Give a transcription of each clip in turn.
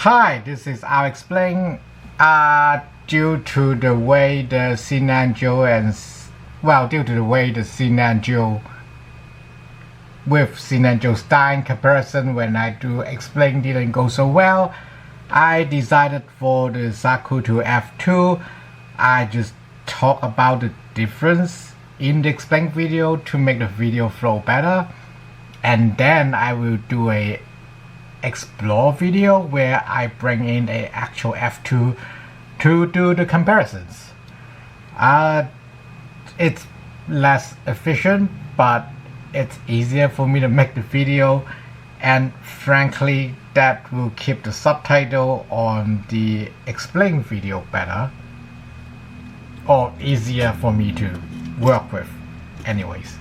Hi, this is I'll explain. Due to the way the scenario due to the way the scenario with scenario style comparison when I do explain didn't go so well, I decided for the Zaku to F2. I just talk about the difference in the explain video to make the video flow better, and then I will do a explore video where I bring in a actual F2 to do the comparisons. It's less efficient, but it's easier for me to make the video, and frankly that will keep the subtitle on the explain video better or easier for me to work with anyways.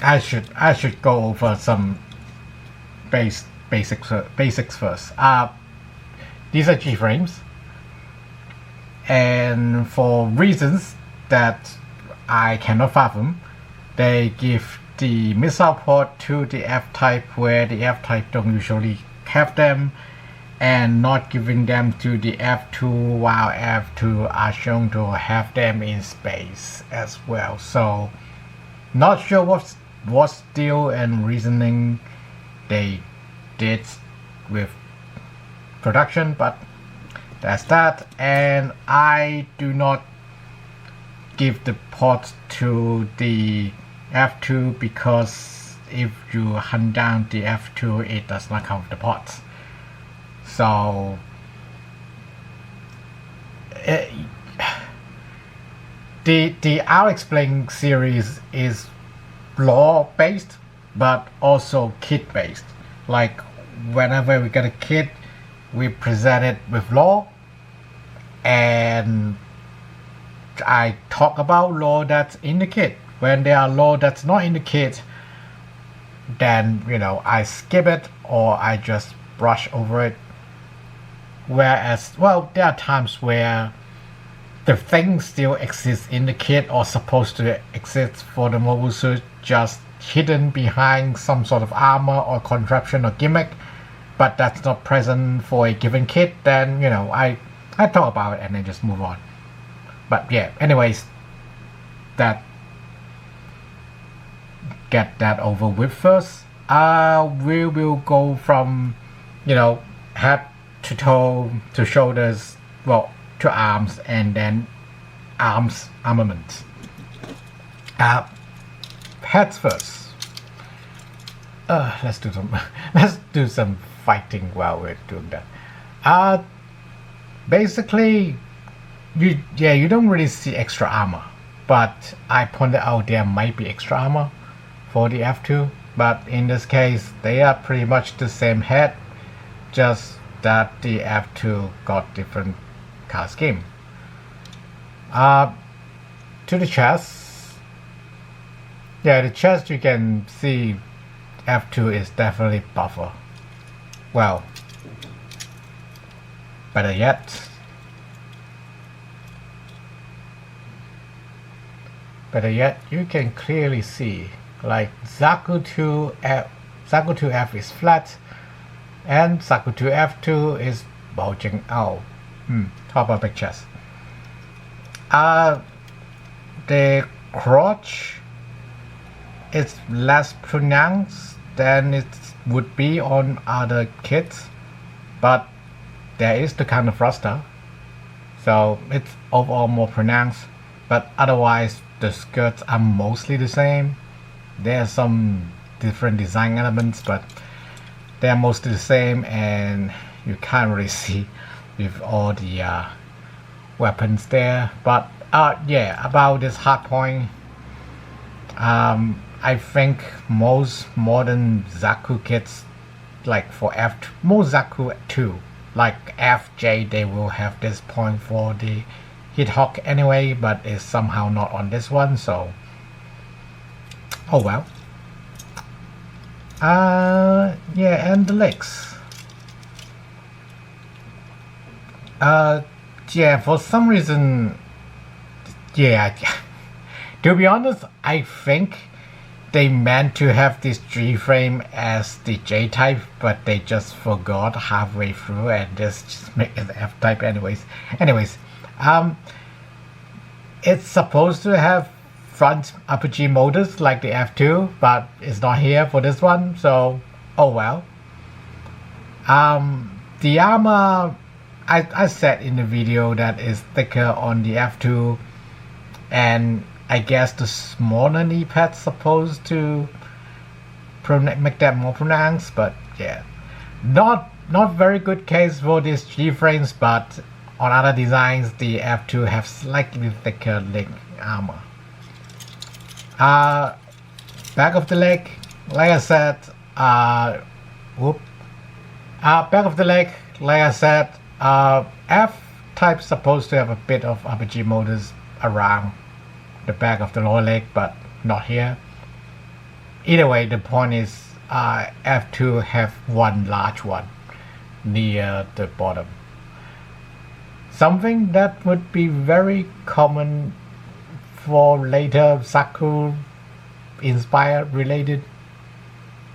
I should go over some basics first. These are Gframes, and for reasons that I cannot fathom, they give the missile port to the F-type where the F-type don't usually have them, and not giving them to the F2 while F2 are shown to have them in space as well. So not sure what deal and reasoning they did with production, but that's that. And I do not give the port to the F2 because if you hunt down the F2 it does not come with the ports. So the I'll explain series is law based but also kit based. Like whenever we get a kit, we present it with law, and I talk about law that's in the kit. When there are law that's not in the kit, then I skip it or I just brush over it. Whereas, there are times where the thing still exists in the kit or supposed to exist for the mobile suit, just hidden behind some sort of armor or contraption or gimmick, but that's not present for a given kit. Then I talk about it and then just move on. But yeah, anyways, get that over with first. We will go from head to toe to shoulders, to arms, and then arms armament. Heads first. Let's do some fighting while we're doing that. Basically, you don't really see extra armor, but I pointed out there might be extra armor for the F2, but in this case they are pretty much the same head, just that the F2 got different color scheme. To the chest, the chest you can see F2 is definitely buffer. Well, better yet, you can clearly see like Zaku 2F is flat and Zaku 2F2 is bulging out. How about big chest? The crotch is less pronounced than it would be on other kits, but there is the kind of thruster, so it's overall more pronounced. But otherwise the skirts are mostly the same. There are some different design elements, but they're mostly the same, and you can't really see with all the weapons there. But about this hard point, I think most modern Zaku kits, like for most Zaku 2, like FJ, they will have this point for the hit hook anyway, but it's somehow not on this one, so oh well. And the legs. For some reason, to be honest, I think they meant to have this Gframe as the J type, but they just forgot halfway through and just make it the F type anyways. It's supposed to have front apogee motors like the F2, but it's not here for this one, so oh well. The armor, I said in the video that is thicker on the F2, and I guess the smaller knee pad's supposed to make that more pronounced, but yeah, not very good case for these G-frames, but on other designs the F2 have slightly thicker leg armor. Back of the leg, like I said, back of the leg, like I said, F-type supposed to have a bit of apogee motors around the back of the lower leg, but not here. Either way, the point is F2 have one large one near the bottom. Something that would be very common for later Zaku inspired related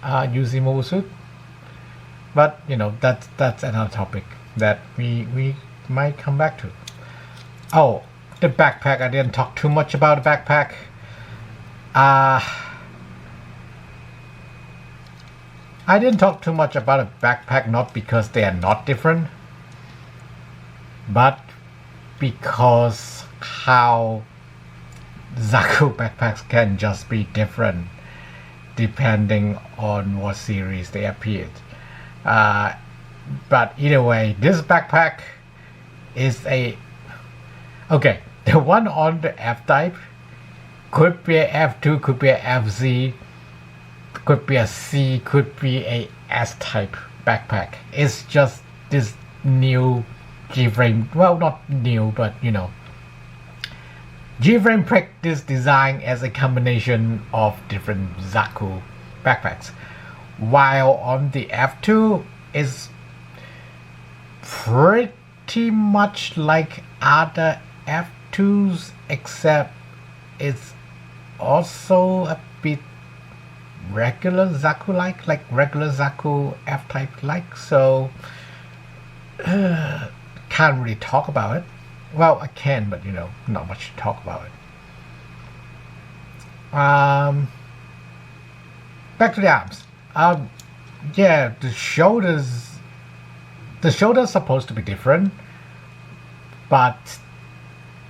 UC mobile suit. But you know, that's another topic that we might come back to. Oh, the backpack, I didn't talk too much about the backpack. I didn't talk too much about a backpack, not because they are not different, but because how Zaku backpacks can just be different depending on what series they appeared. But either way, this backpack is okay, the one on the F type could be a F2, could be a FZ, could be a C, could be a S type backpack. It's just this new Gframe, well, not new, but you know, Gframe picked this design as a combination of different Zaku backpacks, while on the F2 is pretty much like other F2s, except it's also a bit regular Zaku like regular Zaku F-type like, so can't really talk about it. Well, I can, but you know, not much to talk about it. Back to the arms. Yeah, the shoulders supposed to be different, but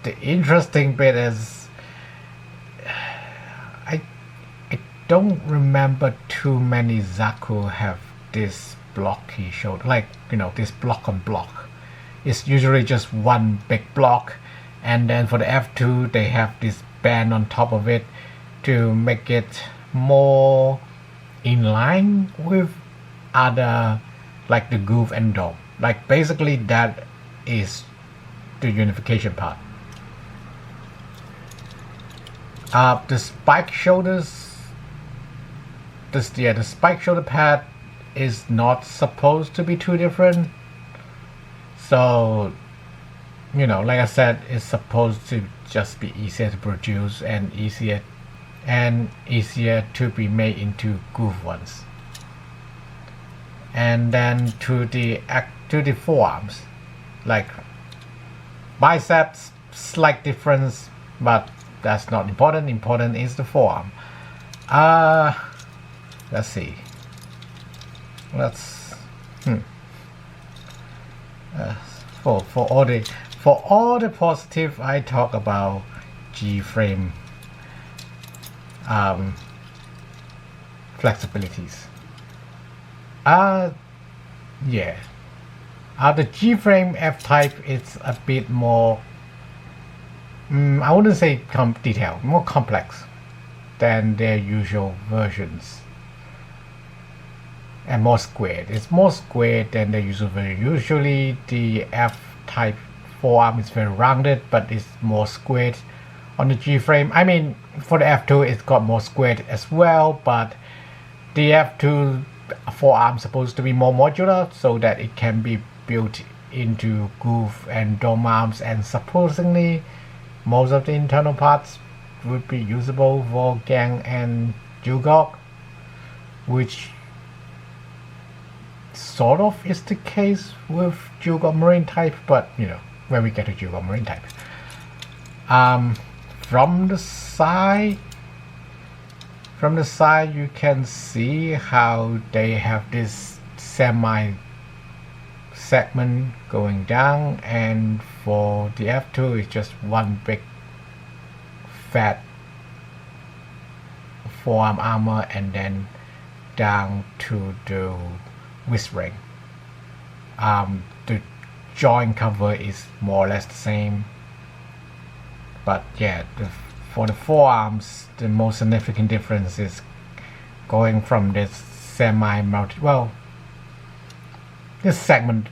the interesting bit is I don't remember too many Zaku have this blocky shoulder, like, you know, this block on block. It's usually just one big block, and then for the F2 they have this band on top of it to make it more in line with other, like the groove and dome. Like basically that is the unification part. The spike shoulders, the spike shoulder pad is not supposed to be too different. So, you know, like I said, it's supposed to just be easier to produce and easier to be made into groove ones. And then to the forearms, like biceps, slight difference, but that's not important. Important is the forearm. Let's see. For all the positive, I talk about Gframe flexibilities. Yeah. The Gframe F-type is a bit more, I wouldn't say detailed, more complex than their usual versions. And more squared. It's more squared than the usual version. Usually the F-type forearm is very rounded, but it's more squared on the Gframe. I mean, for the F2 it's got more squared as well, but the F2 forearm is supposed to be more modular so that it can be built into groove and dome arms, and supposedly most of the internal parts would be usable for gang and Jugok, which sort of is the case with Jugok Marine type, but you know, when we get to Jugok Marine type. From the side you can see how they have this semi segment going down, and for the F2 it's just one big fat forearm armor and then down to the wrist ring. The joint cover is more or less the same, but yeah, for the forearms the most significant difference is going from this semi-mounted, well, this segment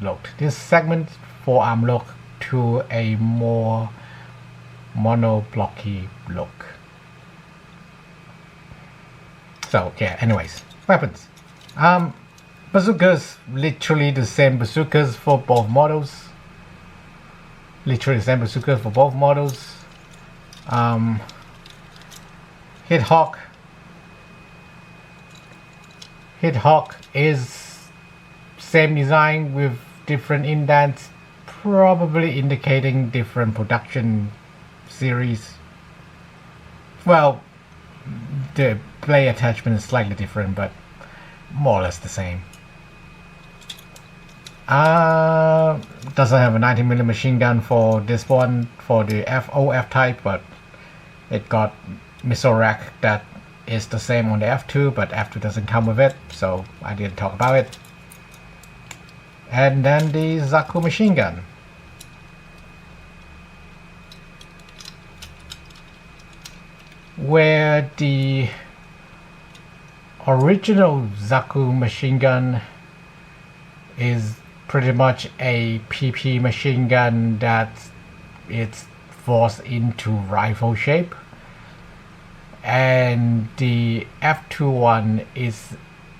forearm look to a more monoblocky look. So yeah, anyways, weapons. Bazookas, literally the same bazookas for both models. Hithawk is same design with different indents, probably indicating different production series. Well, the blade attachment is slightly different, but more or less the same. Doesn't have a 90mm machine gun for this one, for the F type, but it got missile rack that is the same on the F2, but F2 doesn't come with it, so I didn't talk about it. And then the Zaku machine gun. Where the original Zaku machine gun is pretty much a PP machine gun that it's forced into rifle shape, and the F2 one is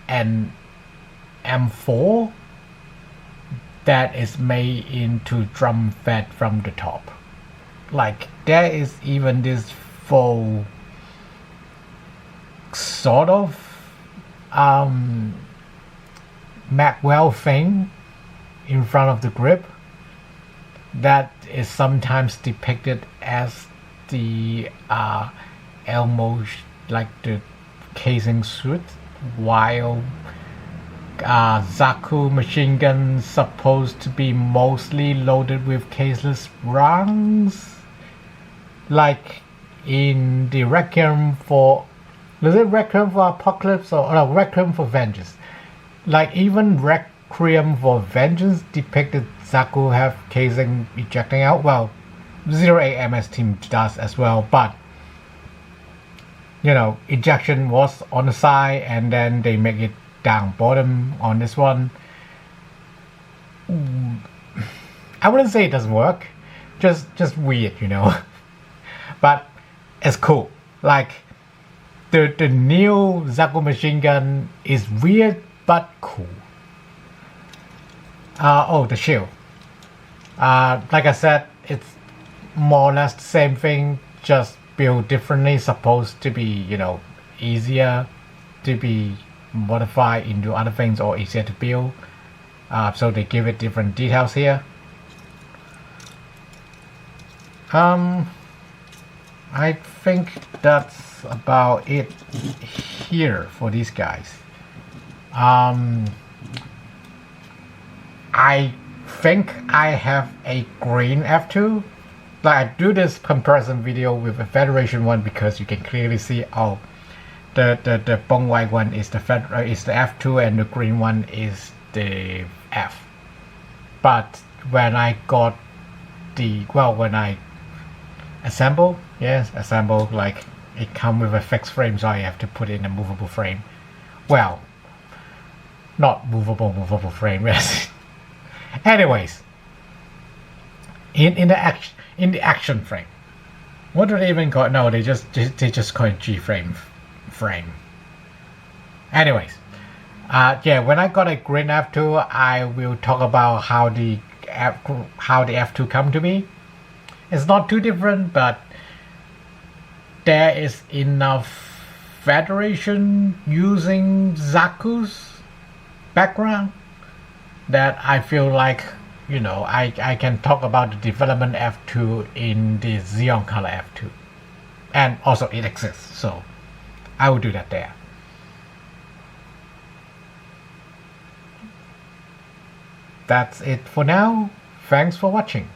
an M4 that is made into drum fed from the top. Like, there is even this full sort of Magwell thing in front of the grip that is sometimes depicted as the Elmo, like the casing suit, while Zaku machine gun supposed to be mostly loaded with caseless rounds, like in the Requiem for Apocalypse or no, Requiem for Vengeance. Like even Requiem for Vengeance depicted Zaku have casing ejecting out. Well, 08 MS team does as well, but you know, ejection was on the side and then they make it down bottom on this one. I wouldn't say it doesn't work, just weird, you know. But it's cool. Like the new Zaku machine gun is weird but cool. Oh, the shield. Like I said, it's more or less the same thing, just built differently. Supposed to be, you know, easier to be modified into other things or easier to build. So they give it different details here. I think that's about it here for these guys. I think I have a green F2. Like, I do this comparison video with a Federation one because you can clearly see, oh, the bone white one is the F2 and the green one is the F. But when I got when I assemble, like it come with a fixed frame, so I have to put in a movable frame. Well, not movable frame, yes. Anyways, in the action frame, what do they even call it? No, they just call it Gframe frame. Anyways, yeah, when I got a green F2, I will talk about how the F2 come to be. It's not too different, but there is enough Federation using Zaku's background that I feel like, I can talk about the development F2 in the Xeon Color F2. And also it exists, so I will do that there. That's it for now. Thanks for watching.